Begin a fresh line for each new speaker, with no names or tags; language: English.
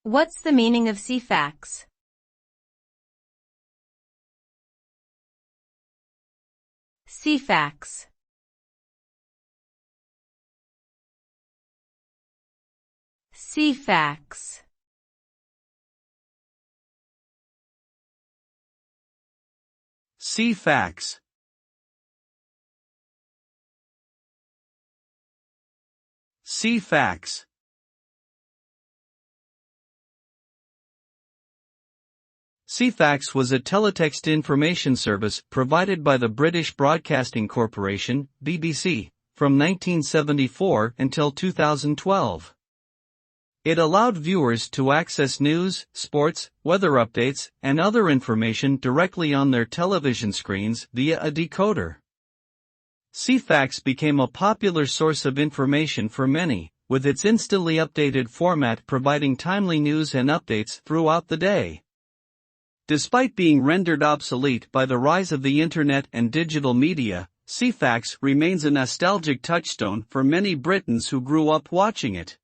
What's the meaning of Ceefax? Ceefax. Ceefax.
Ceefax. Ceefax. Ceefax was a teletext information service provided by the British Broadcasting Corporation, BBC, from 1974 until 2012. It allowed viewers to access news, sports, weather updates, and other information directly on their television screens via a decoder. Ceefax became a popular source of information for many, with its instantly updated format providing timely news and updates throughout the day. Despite being rendered obsolete by the rise of the internet and digital media, Ceefax remains a nostalgic touchstone for many Britons who grew up watching it.